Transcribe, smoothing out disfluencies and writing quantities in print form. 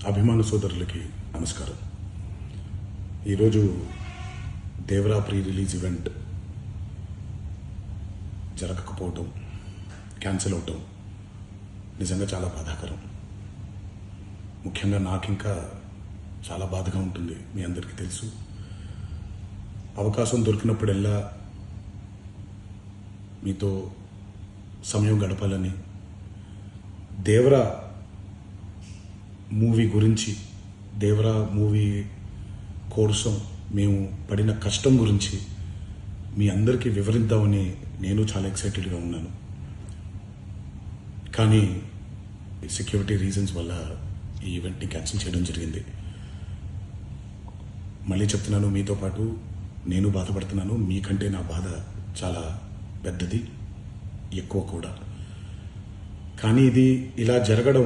అభిమాన సోదరులకి నమస్కారం. ఈరోజు దేవరా ప్రీ రిలీజ్ ఈవెంట్ జరగకపోవటం, క్యాన్సిల్ అవటం నిజంగా చాలా బాధాకరం. ముఖ్యంగా నాకు ఇంకా చాలా బాధగా ఉంటుంది. మీ అందరికీ తెలుసు, అవకాశం దొరికినప్పుడల్లా మీతో సమయం గడపాలని, దేవరా మూవీ గురించి, దేవరా మూవీ కోసం మేము పడిన కష్టం గురించి మీ అందరికీ వివరిద్దామని నేను చాలా ఎక్సైటెడ్గా ఉన్నాను. కానీ సెక్యూరిటీ రీజన్స్ వల్ల ఈ ఈవెంట్ని క్యాన్సిల్ చేయడం జరిగింది. మళ్ళీ చెప్తున్నాను, మీతో పాటు నేను బాధపడుతున్నాను. మీకంటే నా బాధ చాలా పెద్దది, ఎక్కువ కూడా. కానీ ఇది ఇలా జరగడం